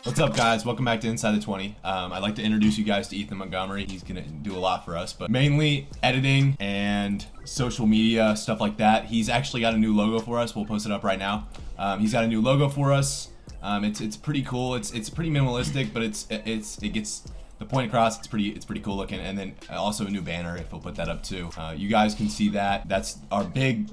What's up, guys? Welcome back to Inside the 20. I'd like to introduce you guys to Ethan Montgomery. He's going to do a lot for us, but mainly editing and social media, stuff like that. He's actually got a new logo for us. We'll post it up right now. He's got a new logo for us. It's pretty cool. It's pretty minimalistic, but it gets the point across. It's pretty cool looking. And then also a new banner, if we'll put that up too. You guys can see that. That's our big,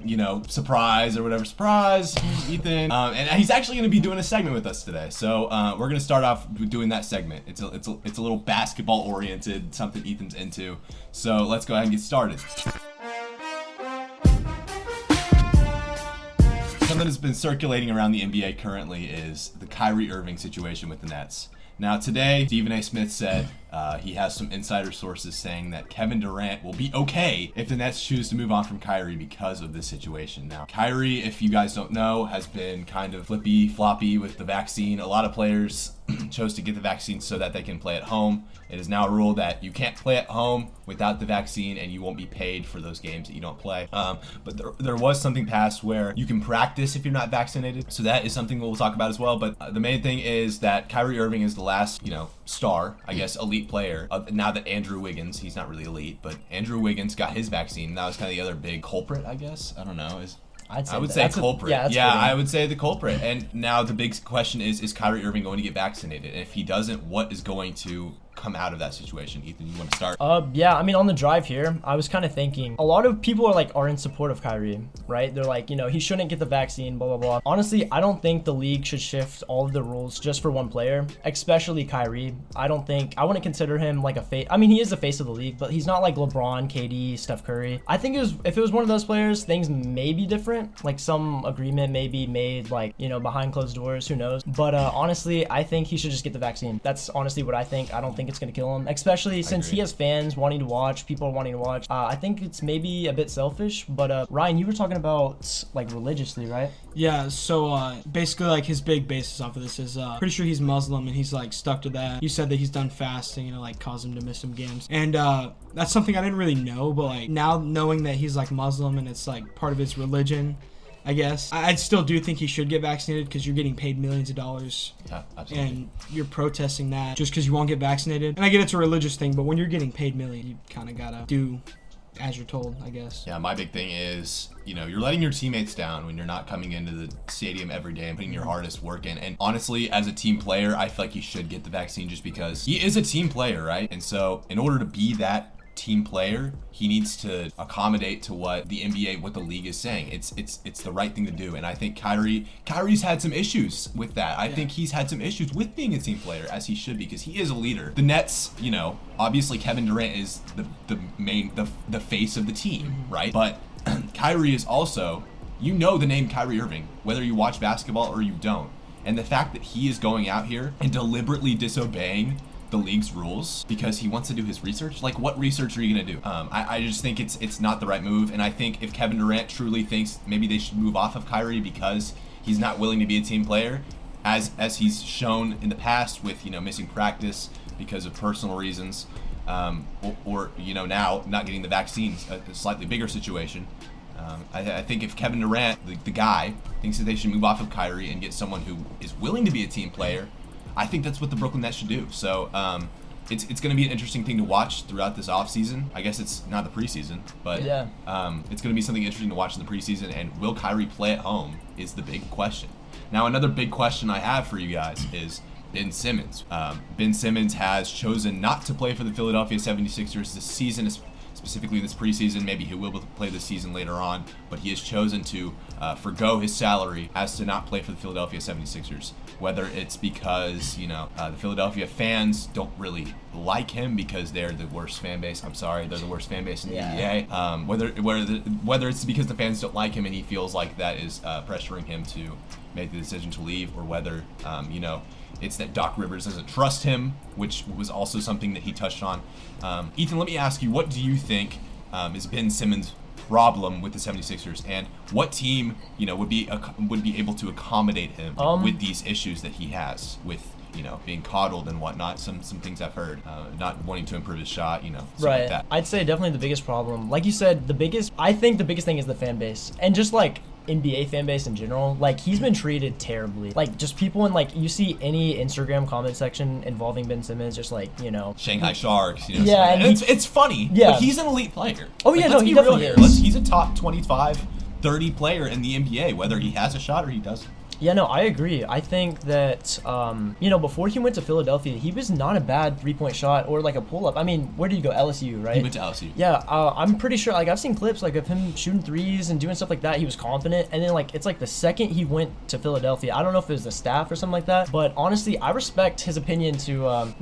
surprise or whatever. Surprise, Ethan. And he's actually going to be doing a segment with us today. So we're going to start off with doing that segment. It's a little basketball oriented, something Ethan's into. So let's go ahead and get started. Something that's been circulating around the NBA currently is the Kyrie Irving situation with the Nets. Now today, Stephen A. Smith said he has some insider sources saying that Kevin Durant will be okay if the Nets choose to move on from Kyrie because of this situation. Now, Kyrie, if you guys don't know, has been kind of flippy-floppy with the vaccine. A lot of players chose to get the vaccine so that they can play at home. It is now a rule that you can't play at home without the vaccine, and you won't be paid for those games that you don't play. But there was something passed where you can practice if you're not vaccinated. So that is something we'll talk about as well. But the main thing is that Kyrie Irving is the last, star, I guess, elite player. Now that Andrew Wiggins, he's not really elite, but Andrew Wiggins got his vaccine. That was kind of the other big culprit, I guess. I don't know. I would say culprit. I would say the culprit. And now the big question is Kyrie Irving going to get vaccinated? And if he doesn't, what is going to come out of that situation? Ethan, you want to start? On the drive here, I was kind of thinking a lot of people are in support of Kyrie, right? They're like, he shouldn't get the vaccine, blah, blah, blah. Honestly, I don't think the league should shift all of the rules just for one player, especially Kyrie. I wouldn't consider him like a face. I mean, he is the face of the league, but he's not like LeBron, KD, Steph Curry. I think if it was one of those players, things may be different. Like some agreement may be made, behind closed doors, who knows? But honestly, I think he should just get the vaccine. That's honestly what I think. I don't think it's going to kill him, especially since he has fans wanting to watch, people are wanting to watch. I think it's maybe a bit selfish, but Ryan, you were talking about religiously, right? Yeah, so basically his big basis off of this is pretty sure he's Muslim and he's stuck to that. You said that he's done fasting and caused him to miss some games. And that's something I didn't really know, but now knowing that he's Muslim and it's part of his religion, I guess. I still do think he should get vaccinated because you're getting paid millions of dollars. Yeah, absolutely. And you're protesting that just because you won't get vaccinated. And I get it's a religious thing, but when you're getting paid millions, you kind of gotta do as you're told, I guess. Yeah, my big thing is, you're letting your teammates down when you're not coming into the stadium every day and putting your hardest work in. And honestly, as a team player, I feel like he should get the vaccine just because he is a team player, right? And so in order to be that team player, he needs to accommodate to what the NBA, what the league is saying. It's the right thing to do. And I think Kyrie's had some issues with that. I think he's had some issues with being a team player, as he should be, because he is a leader. The Nets, obviously Kevin Durant is the face of the team, right? But Kyrie is also, the name Kyrie Irving, whether you watch basketball or you don't. And the fact that he is going out here and deliberately disobeying the league's rules because he wants to do his research. What research are you gonna do? I just think it's not the right move. And I think if Kevin Durant truly thinks maybe they should move off of Kyrie because he's not willing to be a team player, as he's shown in the past with missing practice because of personal reasons, or now not getting the vaccines, a slightly bigger situation. I think if Kevin Durant, the guy, thinks that they should move off of Kyrie and get someone who is willing to be a team player, I think that's what the Brooklyn Nets should do. So it's going to be an interesting thing to watch throughout this offseason. I guess it's not the preseason, but yeah. It's going to be something interesting to watch in the preseason. And will Kyrie play at home is the big question. Now, another big question I have for you guys is Ben Simmons. Ben Simmons has chosen not to play for the Philadelphia 76ers this season, specifically this preseason. Maybe he will play this season later on, but he has chosen to forgo his salary as to not play for the Philadelphia 76ers. Whether it's because, the Philadelphia fans don't really like him because they're the worst fan base. I'm sorry, they're the worst fan base in the NBA. Whether it's because the fans don't like him and he feels like that is pressuring him to make the decision to leave, or whether, it's that Doc Rivers doesn't trust him, which was also something that he touched on. Ethan, let me ask you, what do you think is Ben Simmons' problem with the 76ers, and what team would be able to accommodate him with these issues that he has with being coddled and whatnot? Some things I've heard, not wanting to improve his shot, stuff right. like that. I'd say definitely the biggest problem, like you said, I think the biggest thing is the fan base, and just NBA fan base in general, like he's been treated terribly. Like just people in like you see any Instagram comment section involving Ben Simmons, just like Shanghai Sharks. You know, Yeah, and it's funny. Yeah. But he's an elite player. Oh, yeah, Like, no, let's he be real definitely here. is. He's a top 25, 30 player in the NBA, whether he has a shot or he doesn't. Yeah, no, I agree. I think that, before he went to Philadelphia, he was not a bad 3-point shot or like a pull-up. I mean, where did he go? LSU, right? He went to LSU. Yeah, I'm pretty sure, like, I've seen clips, like, of him shooting threes and doing stuff like that. He was confident. And then, like, it's like the second he went to Philadelphia, I don't know if it was the staff or something like that, but honestly, I respect his opinion to,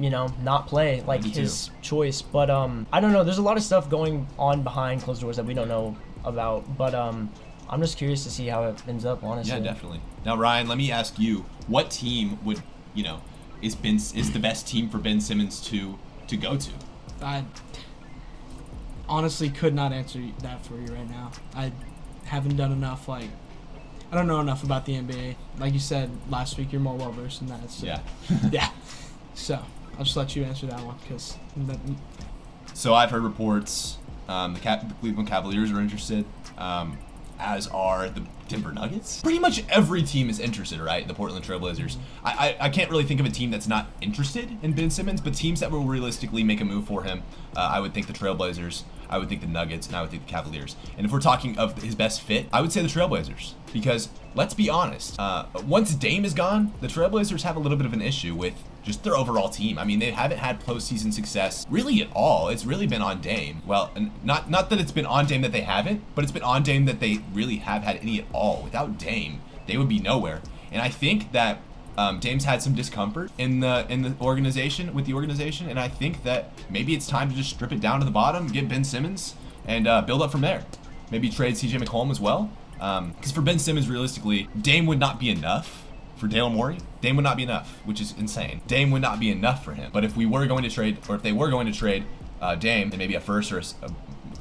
not play, like, his choice. But, I don't know. There's a lot of stuff going on behind closed doors that we don't know about. But, I'm just curious to see how it ends up, honestly. Yeah, definitely. Now, Ryan, let me ask you, what team would, is the best team for Ben Simmons to go to? I honestly could not answer that for you right now. I haven't done enough, I don't know enough about the NBA. Like you said last week, you're more well-versed in that. So. Yeah. Yeah. So, I'll just let you answer that one, because... So I've heard reports the Cleveland Cavaliers are interested, as are the Denver Nuggets. Pretty much every team is interested, right? The Portland Trailblazers. I can't really think of a team that's not interested in Ben Simmons, but teams that will realistically make a move for him, I would think the Trailblazers, I would think the Nuggets, and I would think the Cavaliers. And if we're talking of his best fit, I would say the Trailblazers. Because, let's be honest, once Dame is gone, the Trailblazers have a little bit of an issue with just their overall team. I mean, they haven't had postseason success really at all. It's really been on Dame. Well, not that it's been on Dame that they haven't, but it's been on Dame that they really have had any at all. Without Dame, they would be nowhere. And I think that Dame's had some discomfort in the organization, and I think that maybe it's time to just strip it down to the bottom, get Ben Simmons, and build up from there. Maybe trade CJ McCollum as well. Because for Ben Simmons, realistically, Dame would not be enough. For Daryl Morey, Dame would not be enough, which is insane. Dame would not be enough for him. But if we were going to trade, or if they were going to trade Dame, and maybe a first or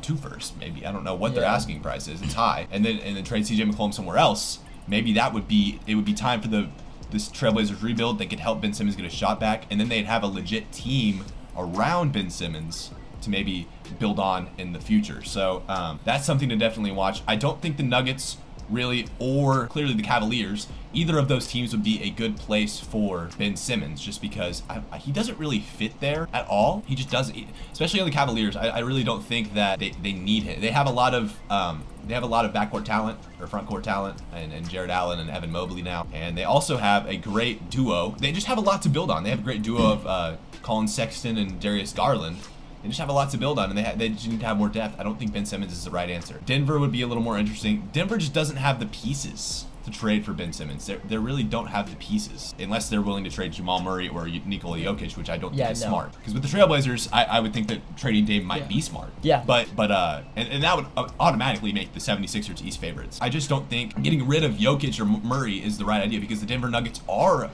two firsts, maybe, I don't know what their asking price is. It's high, and then trade CJ McCollum somewhere else. Maybe it would be time for this Trailblazers rebuild that could help Ben Simmons get a shot back, and then they'd have a legit team around Ben Simmons to maybe build on in the future. So that's something to definitely watch. I don't think the Nuggets really, or clearly the Cavaliers, either of those teams would be a good place for Ben Simmons, just because he doesn't really fit there at all. He just doesn't, especially on the Cavaliers. I really don't think that they need him. They have a lot of backcourt talent or frontcourt talent, and Jared Allen and Evan Mobley now, and they also have a great duo. They just have a lot to build on. They have a great duo of Colin Sexton and Darius Garland. They just have a lot to build on, and they just need to have more depth. I don't think Ben Simmons is the right answer. Denver would be a little more interesting. Denver just doesn't have the pieces to trade for Ben Simmons. They really don't have the pieces, unless they're willing to trade Jamal Murray or Nikola Jokic, which I don't think is smart. Because with the Trailblazers, I would think that trading Dame might be smart. Yeah. But that would automatically make the 76ers East favorites. I just don't think getting rid of Jokic or Murray is the right idea, because the Denver Nuggets are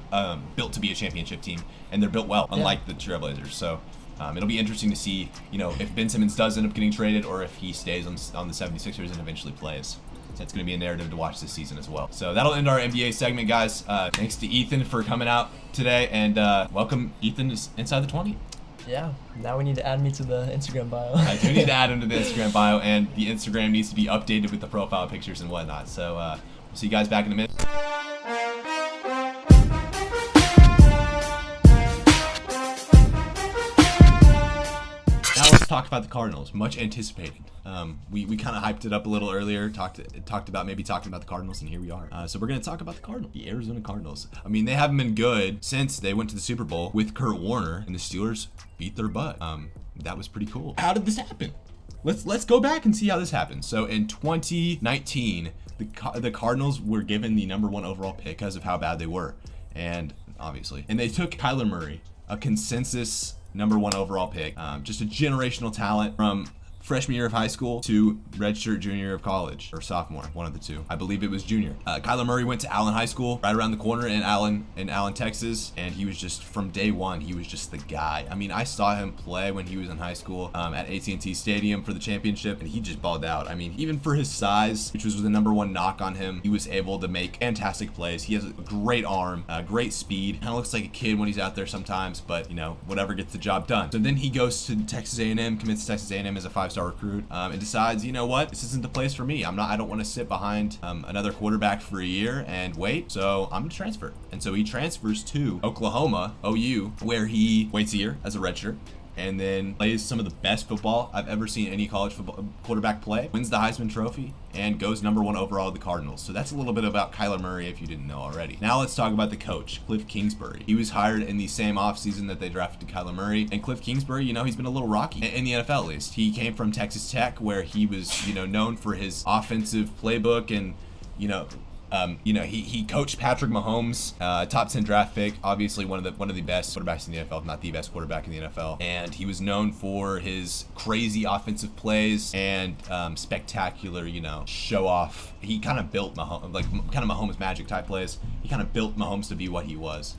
built to be a championship team, and they're built well, unlike the Trailblazers. So it'll be interesting to see, if Ben Simmons does end up getting traded, or if he stays on the 76ers and eventually plays. So that's going to be a narrative to watch this season as well. So that'll end our NBA segment, guys. Thanks to Ethan for coming out today, and welcome Ethan to Inside the 20. Yeah, now we need to add me to the Instagram bio. I do need to add him to the Instagram bio, and the Instagram needs to be updated with the profile pictures and whatnot. So we'll see you guys back in a minute. Now let's talk about the Cardinals. Much anticipated. We kind of hyped it up a little earlier. Talked about maybe talking about the Cardinals, and here we are. So we're gonna talk about the Cardinals, the Arizona Cardinals. I mean, they haven't been good since they went to the Super Bowl with Kurt Warner, and the Steelers beat their butt. That was pretty cool. How did this happen? Let's go back and see how this happened. So in 2019, the Cardinals were given the #1 overall pick because of how bad they were, and they took Kyler Murray, a consensus #1 overall pick, just a generational talent from freshman year of high school to redshirt junior year of college, or sophomore, one of the two. I believe it was junior. Kyler Murray went to Allen High School, right around the corner in Allen, Texas, and he was just, from day one, he was just the guy. I mean, I saw him play when he was in high school at AT&T Stadium for the championship, and he just balled out. I mean, even for his size, which was the #1 knock on him, he was able to make fantastic plays. He has a great arm, great speed. Kind of looks like a kid when he's out there sometimes, but whatever gets the job done. So then he goes to Texas A&M, commits to Texas A&M as a 5-star 5-star recruit, and decides, you know what, this isn't the place for me. I don't want to sit behind another quarterback for a year and wait, so I'm gonna transfer. And so he transfers to Oklahoma, OU, where he waits a year as a redshirt, and then plays some of the best football I've ever seen any college football quarterback play, wins the Heisman Trophy, and goes #1 overall to the Cardinals. So that's a little bit about Kyler Murray if you didn't know already. Now let's talk about the coach, Cliff Kingsbury. He was hired in the same offseason that they drafted Kyler Murray, and Cliff Kingsbury, he's been a little rocky in the NFL at least. He came from Texas Tech, where he was, known for his offensive playbook, and, he coached Patrick Mahomes, top 10 draft pick, obviously one of the best quarterbacks in the NFL, if not the best quarterback in the NFL. And he was known for his crazy offensive plays and spectacular, show off. He kind of built Mahomes, Mahomes magic type plays. He kind of built Mahomes to be what he was.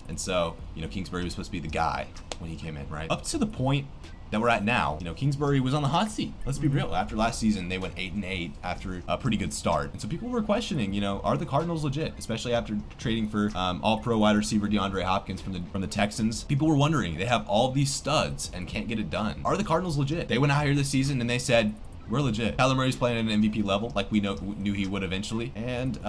And so, Kingsbury was supposed to be the guy when he came in, right? Up to the point that we're at now, Kingsbury was on the hot seat. Let's be real. After last season, they went 8-8 after a pretty good start. And so people were questioning, are the Cardinals legit? Especially after trading for all-pro wide receiver DeAndre Hopkins from the Texans. People were wondering, they have all these studs and can't get it done. Are the Cardinals legit? They went out here this season and they said, we're legit. Kyler Murray's playing at an MVP level, like we knew he would eventually. And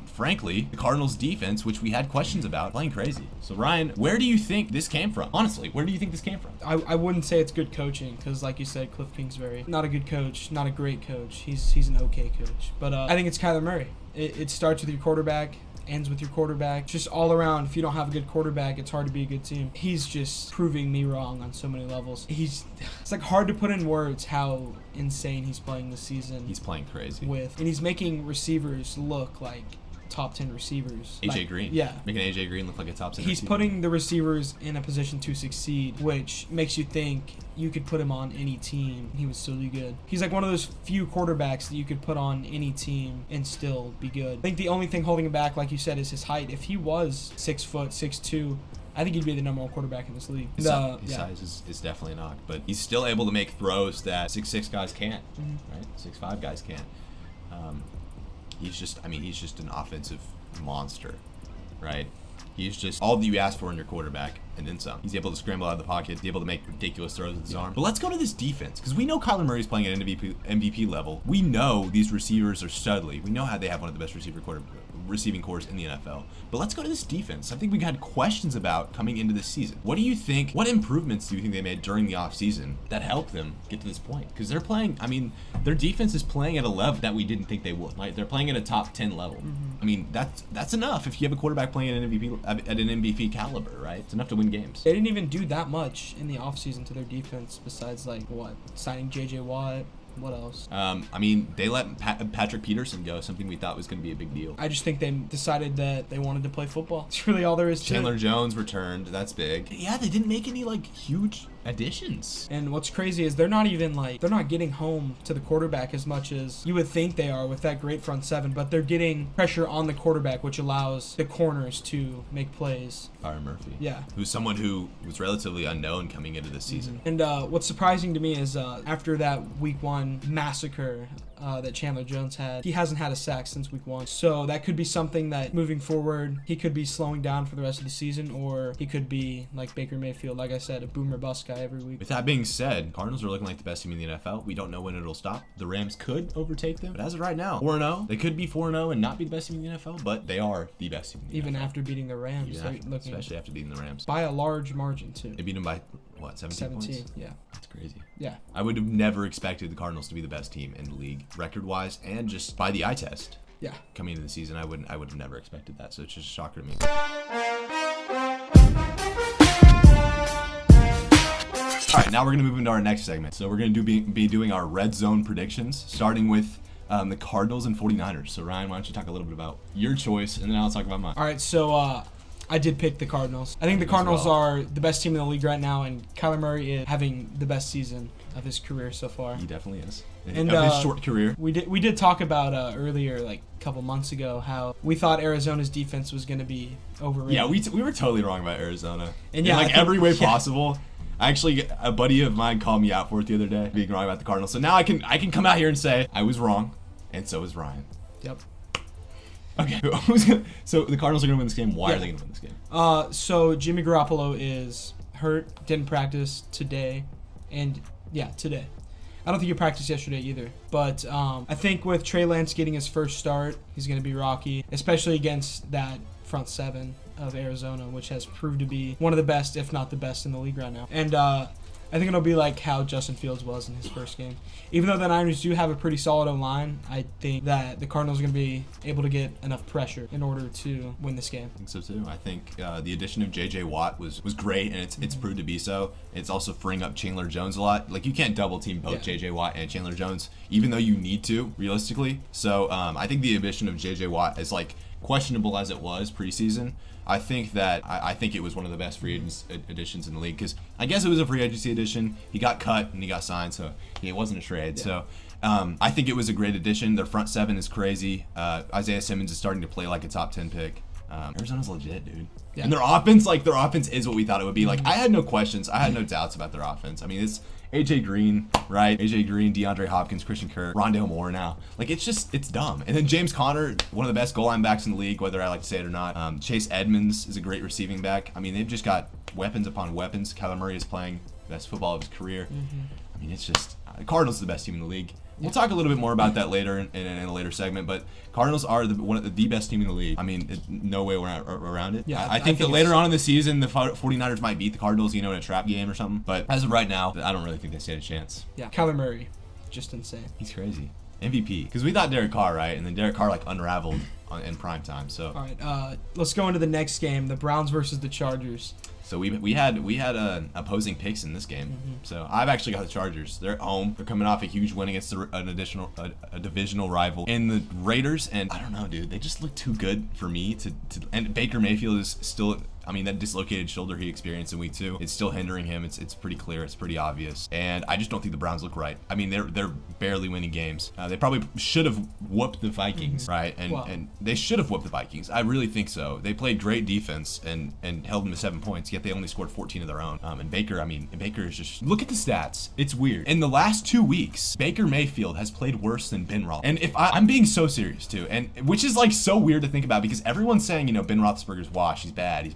frankly, the Cardinals defense, which we had questions about, playing crazy. So Ryan, where do you think this came from? Honestly, where do you think this came from? I wouldn't say it's good coaching, because like you said, Cliff Kingsbury, not a good coach, not a great coach. He's an okay coach. But I think it's Kyler Murray. It starts with your quarterback, ends with your quarterback. Just all around, if you don't have a good quarterback, it's hard to be a good team. He's just proving me wrong on so many levels. It's like hard to put in words how insane he's playing this season. He's playing crazy. And he's making receivers look like top 10 receivers. AJ Green. Yeah. Making AJ Green look like a top 10 He's receiver. putting the receivers in a position to succeed, which makes you think you could put him on any team. He would still be good. He's like one of those few quarterbacks that you could put on any team and still be good. I think the only thing holding him back, like you said, is his height. If he was 6 foot, 6'2", I think he'd be the #1 quarterback in this league. His size is definitely a knock, but he's still able to make throws that 6'6" guys can't, right? 6'5" guys can't. He's just an offensive monster, right? He's just all that you ask for in your quarterback, and then some. He's able to scramble out of the pocket, he's able to make ridiculous throws with his arm. But let's go to this defense, because we know Kyler Murray's playing at MVP level. We know these receivers are studly. We know how they have one of the best receiving cores in the NFL. But let's go to this defense. Something we had questions about coming into this season. What do you think? What improvements do you think they made during the offseason that helped them get to this point? Because they're playing. Their defense is playing at a level that we didn't think they would. Right? They're playing at a top 10 level. That's enough if you have a quarterback playing at an MVP caliber, right? It's enough to win games. They didn't even do that much in the offseason to their defense besides signing JJ Watt. What else? They let Patrick Peterson go, something we thought was going to be a big deal. I just think they decided that they wanted to play football. That's really all there is to it. Chandler Jones returned. That's big. Yeah, they didn't make any huge additions. And what's crazy is they're not getting home to the quarterback as much as you would think they are with that great front seven, but they're getting pressure on the quarterback, which allows the corners to make plays. Byron Murphy. Yeah. Who's someone who was relatively unknown coming into this season. And what's surprising to me is after that week 1 massacre that Chandler Jones had, he hasn't had a sack since week 1. So that could be something that moving forward, he could be slowing down for the rest of the season, or he could be like Baker Mayfield, like I said, a boomer bust guy every week. With that being said, Cardinals are looking like the best team in the NFL. We don't know when it'll stop. The Rams could overtake them, but as of right now, 4-0. They could be 4-0 and not be the best team in the NFL, but they are the best team in the Even NFL. After beating the Rams, Especially after beating the Rams. By a large margin, too. They beat them by, 17 points? Yeah. That's crazy. Yeah. I would have never expected the Cardinals to be the best team in the league, record-wise, and just by the eye test. Yeah. Coming into the season, I would have never expected that, so it's just a shocker to me. All right, now we're going to move into our next segment. So we're going to be doing our red zone predictions, starting with the Cardinals and 49ers. So Ryan, why don't you talk a little bit about your choice, and then I'll talk about mine. All right, so I did pick the Cardinals. I think the Cardinals are the best team in the league right now, and Kyler Murray is having the best season of his career so far. He definitely is. And of his short career. We did talk about earlier, a couple months ago, how we thought Arizona's defense was going to be overrated. Yeah, we were totally wrong about Arizona. And in every way possible. Actually, a buddy of mine called me out for it the other day, being wrong about the Cardinals. So now I can come out here and say I was wrong, and so is Ryan. Yep. Okay. So the Cardinals are going to win this game. Why are they going to win this game? So Jimmy Garoppolo is hurt, didn't practice today, and today. I don't think he practiced yesterday either. But I think with Trey Lance getting his first start, he's going to be rocky, especially against that front seven of Arizona, which has proved to be one of the best, if not the best, in the league right now. And I think it'll be like how Justin Fields was in his first game. Even though the Niners do have a pretty solid O-line, I think that the Cardinals are going to be able to get enough pressure in order to win this game. I think so too. I think the addition of J.J. Watt was great, and it's proved to be so. It's also freeing up Chandler Jones a lot. Like, you can't double team both J.J. Watt and Chandler Jones, even though you need to, realistically. So I think the addition of J.J. Watt is, like, questionable as it was preseason. I think it was one of the best free agents additions in the league, because I guess it was a free agency addition. He got cut and he got signed, so it wasn't a trade. Yeah. So I think it was a great addition. Their front seven is crazy. Isaiah Simmons is starting to play like a top 10 pick. Arizona's legit, dude. Yeah. And their offense is what we thought it would be. Like, I had no questions. I had no doubts about their offense. I mean, it's AJ Green, right? AJ Green, DeAndre Hopkins, Christian Kirk, Rondale Moore now. Like, it's dumb. And then James Conner, one of the best goal line backs in the league, whether I like to say it or not. Chase Edmonds is a great receiving back. I mean, they've just got weapons upon weapons. Kyler Murray is playing the best football of his career. I mean, it's just, the Cardinals are the best team in the league. We'll talk a little bit more about that later in a later segment, but Cardinals are one of the best team in the league. I mean, no way around it. Yeah, I think that later on in the season, the 49ers might beat the Cardinals, in a trap game or something. But as of right now, I don't really think they stand a chance. Yeah, Kyler Murray, just insane. He's crazy. MVP. Because we thought Derek Carr, right? And then Derek Carr, like, unraveled in prime time. So. All right, let's go into the next game, the Browns versus the Chargers. So we had opposing picks in this game. So I've actually got the Chargers. They're at home. They're coming off a huge win against a divisional rival in the Raiders, and I don't know, dude. They just look too good for me to. And Baker Mayfield is still. I mean, that dislocated shoulder he experienced in week 2, it's still hindering him. It's pretty clear. It's pretty obvious. And I just don't think the Browns look right. I mean, they're barely winning games. They probably should have whooped the Vikings, right? And they should have whooped the Vikings. I really think so. They played great defense and held them to 7 points, yet they only scored 14 of their own. And Baker is just, look at the stats. It's weird. In the last 2 weeks, Baker Mayfield has played worse than Ben Roethlisberger. And if I'm being so serious too, and which is like so weird to think about, because everyone's saying, Ben Roethlisberger's washed. He's bad.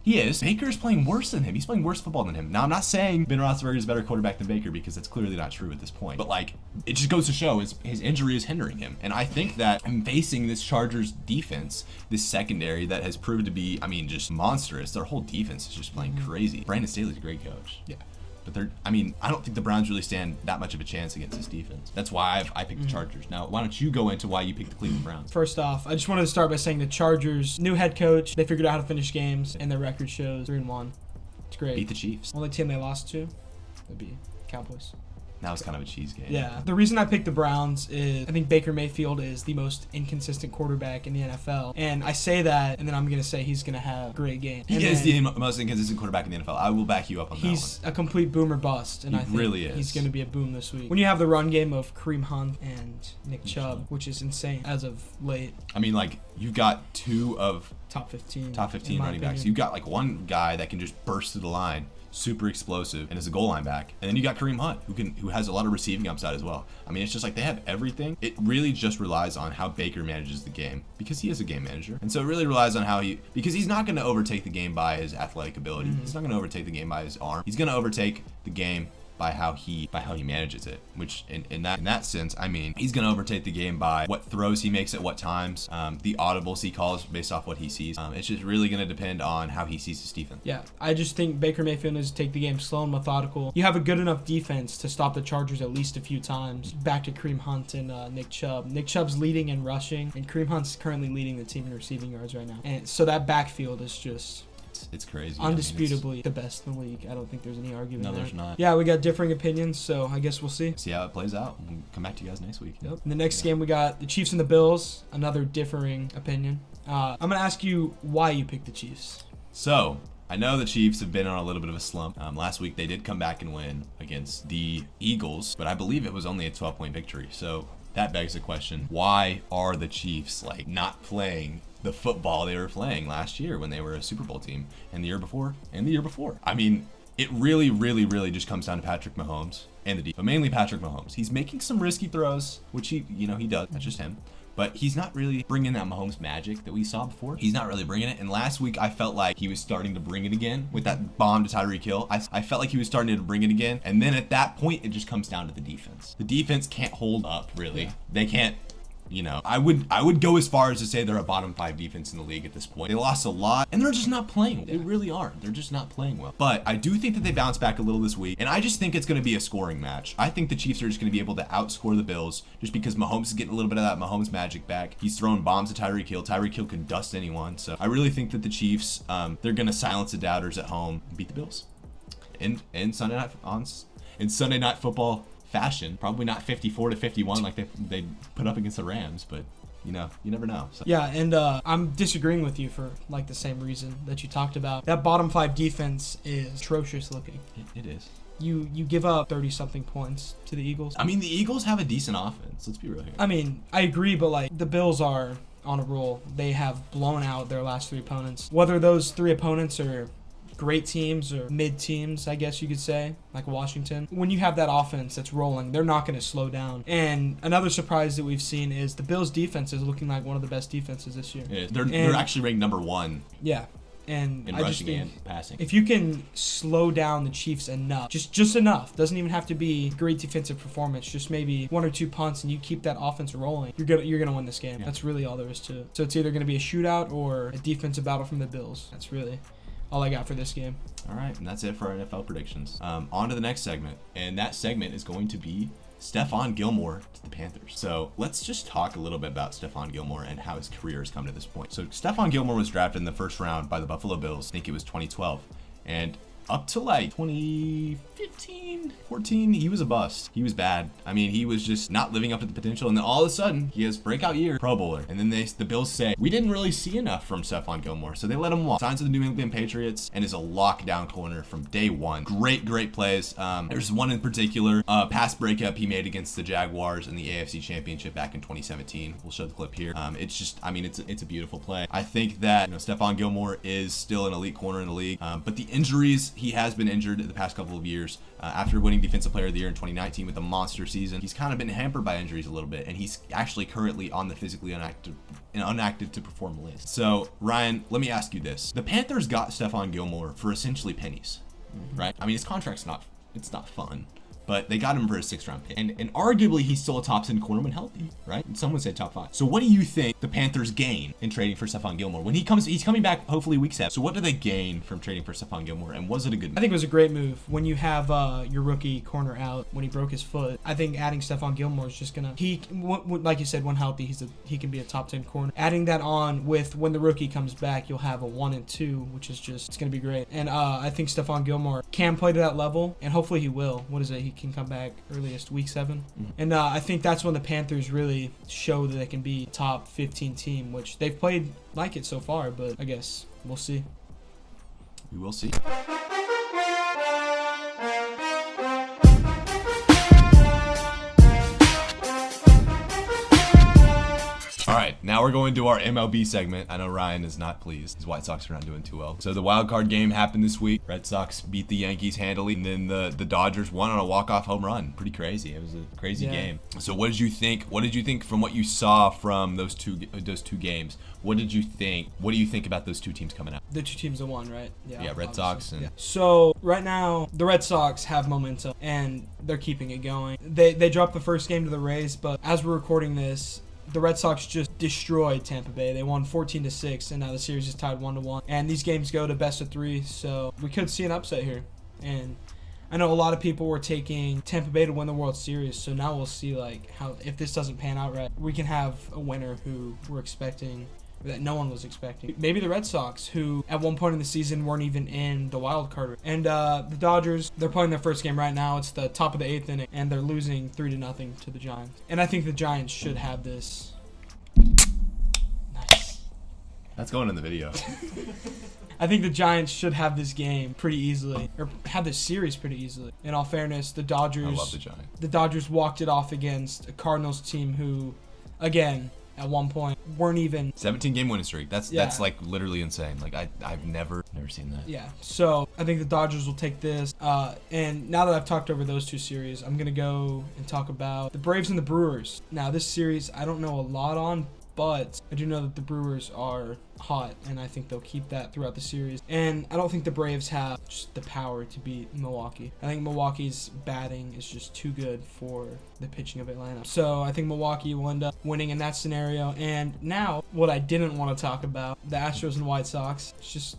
He is. Baker's playing worse than him. He's playing worse football than him. Now, I'm not saying Ben Roethlisberger is a better quarterback than Baker, because that's clearly not true at this point. But, like, it just goes to show his injury is hindering him. And I think that I'm facing this Chargers defense, this secondary that has proved to be, I mean, just monstrous. Their whole defense is just playing crazy. Brandon Staley's a great coach. Yeah. But I don't think the Browns really stand that much of a chance against this defense. That's why I picked the Chargers. Now, why don't you go into why you picked the Cleveland Browns? First off, I just wanted to start by saying the Chargers, new head coach, they figured out how to finish games, and their record shows 3-1. It's great. Beat the Chiefs. Only team they lost to would be Cowboys. That was kind of a cheese game. Yeah. The reason I picked the Browns is I think Baker Mayfield is the most inconsistent quarterback in the NFL. And I say that, and then I'm going to say he's going to have a great game. He is the most inconsistent quarterback in the NFL. I will back you up on that one. He's a complete boom or bust. And I think really is. He's going to be a boom this week. When you have the run game of Kareem Hunt and Nick Chubb, which is insane as of late. I mean, like, you've got 2 of top 15 running backs. You've got, like, one guy that can just burst through the line, super explosive, and is a goal line back. And then you got Kareem Hunt, who has a lot of receiving upside as well. I mean, it's just like they have everything. It really just relies on how Baker manages the game, because he is a game manager. And so it really relies on because he's not going to overtake the game by his athletic ability. He's not going to overtake the game by his arm. He's going to overtake the game by how he manages it, which in that sense, I mean, he's gonna overtake the game by what throws he makes at what times, the audibles he calls based off what he sees. It's just really gonna depend on how he sees his defense. Yeah, I just think Baker Mayfield needs to take the game slow and methodical. You have a good enough defense to stop the Chargers at least a few times. Back to Kareem Hunt and Nick Chubb. Nick Chubb's leading in rushing, and Kareem Hunt's currently leading the team in receiving yards right now. And so that backfield is just it's crazy. Undisputably the best in the league. I don't think there's any argument there. No, there's not. Yeah, we got differing opinions, so I guess we'll see. See how it plays out. We'll come back to you guys next week. Yep. In the next game, we got the Chiefs and the Bills. Another differing opinion. I'm going to ask you why you picked the Chiefs. So, I know the Chiefs have been on a little bit of a slump. Last week, they did come back and win against the Eagles, but I believe it was only a 12-point victory. So, that begs the question, why are the Chiefs, like, not playing the football they were playing last year when they were a Super Bowl team, and the year before, and the year before? I mean, it really, really, really just comes down to Patrick Mahomes and the defense, but mainly Patrick Mahomes. He's making some risky throws, which he does. That's just him. but he's not really bringing that Mahomes magic that we saw before. He's not really bringing it. And last week, I felt like he was starting to bring it again with that bomb to Tyreek Hill. I felt like he was starting to bring it again. And then at that point, it just comes down to the defense. The defense can't hold up, really. Yeah. They can't. You know, I would go as far as to say they're a bottom 5 defense in the league at this point. They lost a lot, and they're just not playing. They really aren't. They're just not playing well. But I do think that they bounce back a little this week, and I just think it's going to be a scoring match. I think the Chiefs are just going to be able to outscore the Bills just because Mahomes is getting a little bit of that Mahomes magic back. He's throwing bombs to Tyreek Hill. Tyreek Hill can dust anyone. So I really think that the Chiefs, they're going to silence the doubters at home and beat the Bills. In Sunday Night Football fashion, probably not 54-51 like they put up against the Rams, but you know, you never know. So. Yeah, and I'm disagreeing with you for like the same reason that you talked about. That bottom 5 defense is atrocious looking. It is. You give up 30-something points to the Eagles. I mean, the Eagles have a decent offense. Let's be real here. I mean, I agree, but like the Bills are on a roll. They have blown out their last 3 opponents. Whether those 3 opponents are great teams or mid teams, I guess you could say, like Washington. When you have that offense that's rolling, they're not going to slow down. And another surprise that we've seen is the Bills' defense is looking like one of the best defenses this year. Yeah, they're actually ranked number 1. Yeah. And in I rushing just think and passing. If you can slow down the Chiefs enough, just enough, doesn't even have to be great defensive performance, just maybe 1 or 2 punts, and you keep that offense rolling, you're gonna win this game. Yeah. That's really all there is to it. So it's either gonna be a shootout or a defensive battle from the Bills. That's really all I got for this game. All right, and that's it for our NFL predictions. On to the next segment, and that segment is going to be Stefan Gilmore to the Panthers. So let's just talk a little bit about Stefan Gilmore and how his career has come to this point. So Stefan Gilmore was drafted in the first round by the Buffalo Bills. I think it was 2012. And up to like 2015, 14, he was a bust. He was bad. I mean, he was just not living up to the potential. And then all of a sudden, he has breakout year, Pro Bowler. And then the Bills say, we didn't really see enough from Stefan Gilmore. So they let him walk. Signs of the New England Patriots and is a lockdown corner from day one. Great plays. There's one in particular, pass breakup he made against the Jaguars in the AFC Championship back in 2017. We'll show the clip here. It's just, I mean, it's a beautiful play. I think that, Stefan Gilmore is still an elite corner in the league. But the injuries, he has been injured the past couple of years. After winning Defensive Player of the Year in 2019 with a monster season, he's kind of been hampered by injuries a little bit, and he's actually currently on the physically unactive to perform list. So, Ryan, let me ask you this. The Panthers got Stefan Gilmore for essentially pennies, right? I mean, his contract's not fun, but they got him for a 6th-round pick. And arguably, he's still a top 10 corner when healthy, right? And some would say top 5. So what do you think the Panthers gain in trading for Stefan Gilmore? When he's coming back hopefully week 7. So what do they gain from trading for Stefan Gilmore, and was it a good move? I think it was a great move. When you have your rookie corner out when he broke his foot, I think adding Stefan Gilmore is just gonna, like you said, when healthy, he can be a top 10 corner. Adding that on with when the rookie comes back, you'll have a 1 and 2, which is just, it's gonna be great. And I think Stefan Gilmore can play to that level, and hopefully he will. What is it? He can come back earliest week 7. And I think that's when the Panthers really show that they can be a top 15 team, which they've played like it so far, but I guess we'll see. We will see. All right, now we're going to our MLB segment. I know Ryan is not pleased. His White Sox are not doing too well. So the wild card game happened this week. Red Sox beat the Yankees handily, and then the Dodgers won on a walk-off home run. Pretty crazy. It was a crazy game. So what did you think? What did you think from what you saw from those two games? What did you think? What do you think about those two teams coming out? The two teams that won, right? Yeah, Red Sox. And So right now, the Red Sox have momentum, and they're keeping it going. They dropped the first game to the Rays, but as we're recording this, the Red Sox just destroyed Tampa Bay. They won 14-6, and now the series is tied 1-1. And these games go to best of 3, so we could see an upset here. And I know a lot of people were taking Tampa Bay to win the World Series, so now we'll see how if this doesn't pan out right, we can have a winner who we're expecting, that no one was expecting. Maybe the Red Sox, who at one point in the season weren't even in the wild card. And the Dodgers, they're playing their first game right now. It's the top of the 8th inning, and they're losing 3-0 to the Giants. And I think the Giants should have this. Nice. That's going in the video. I think the Giants should have this game pretty easily, or have this series pretty easily. In all fairness, the Dodgers. I love the Giants. The Dodgers walked it off against a Cardinals team who, again, at one point weren't even 17-game winning streak. That's Yeah. like literally insane. Like I've never seen that. Yeah, so I think the Dodgers will take this. And now that I've talked over those two series, I'm going to go and talk about the Braves and the Brewers. Now, this series I don't know a lot on, but I do know that the Brewers are hot, and I think they'll keep that throughout the series. And I don't think the Braves have just the power to beat Milwaukee. I think Milwaukee's batting is just too good for the pitching of Atlanta. So I think Milwaukee will end up winning in that scenario. And now, what I didn't want to talk about, the Astros and White Sox. It's just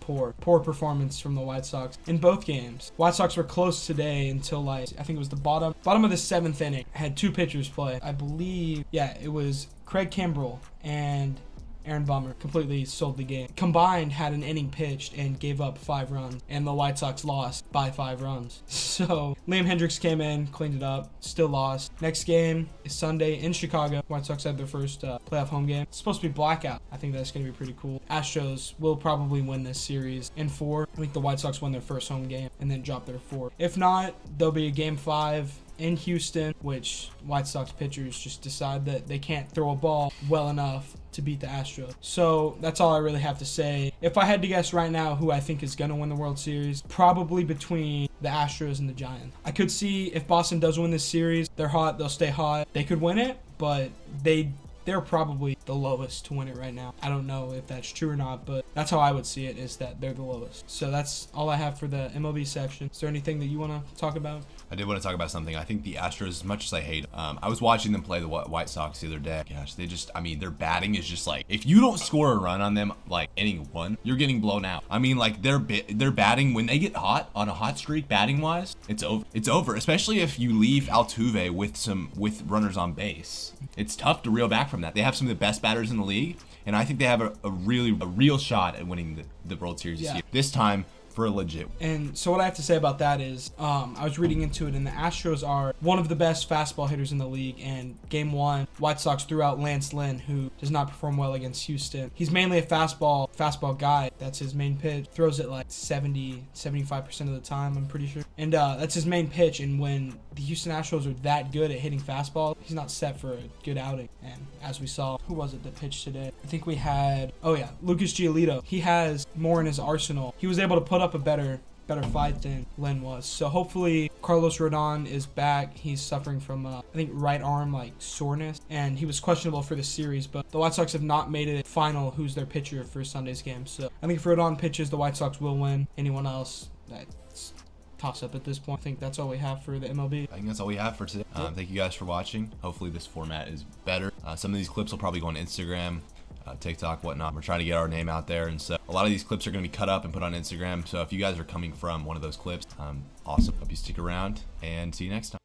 poor performance from the White Sox in both games. White Sox were close today until I think it was the bottom of the 7th inning. Had 2 pitchers play. I believe, it was Craig Kimbrell and Aaron Bummer completely sold the game. Combined had an inning pitched and gave up 5 runs, and the White Sox lost by 5 runs. So Liam Hendricks came in, cleaned it up, still lost. Next game is Sunday in Chicago. White Sox had their first playoff home game. It's supposed to be blackout. I think that's going to be pretty cool. Astros will probably win this series in 4. I think the White Sox win their first home game and then drop their 4. If not, there'll be a game 5 in Houston, which White Sox pitchers just decide that they can't throw a ball well enough to beat the Astros. So that's all I really have to say. If I had to guess right now who I think is going to win the World Series, probably between the Astros and the Giants. I could see if Boston does win this series, they're hot, they'll stay hot. They could win it, but they're probably the lowest to win it right now. I don't know if that's true or not, but that's how I would see it, is that they're the lowest. So that's all I have for the MLB section. Is there anything that you want to talk about? I did want to talk about something. I think the Astros, as much as I hate them, I was watching them play the White Sox the other day. Gosh, their batting is just like, if you don't score a run on them, like inning 1, you're getting blown out. I mean, like their batting, when they get hot on a hot streak batting wise, it's over. It's over, especially if you leave Altuve with runners on base. It's tough to reel back from that. They have some of the best batters in the league, and I think they have a real shot at winning the World Series this year. This time, for a legit. And so what I have to say about that is, I was reading into it, and the Astros are one of the best fastball hitters in the league. And game 1, White Sox threw out Lance Lynn, who does not perform well against Houston. He's mainly a fastball guy. That's his main pitch. Throws it like 75% of the time, I'm pretty sure. And that's his main pitch. And when the Houston Astros are that good at hitting fastball, he's not set for a good outing. And as we saw, who was it that pitched today? I think we had, Lucas Giolito. He has more in his arsenal. He was able to put up a better fight than Lynn was. So hopefully Carlos Rodon is back. He's suffering from I think right arm soreness, and he was questionable for the series, but the White Sox have not made it final who's their pitcher for Sunday's game. So I think if Rodon pitches, the White Sox will win. Anyone else, that's toss up at this point. I think that's all we have for the MLB. I think that's all we have for today. Thank you guys for watching. Hopefully this format is better. Some of these clips will probably go on Instagram, TikTok, whatnot. We're trying to get our name out there, and so a lot of these clips are going to be cut up and put on Instagram. So if you guys are coming from one of those clips, awesome. Hope you stick around, and see you next time.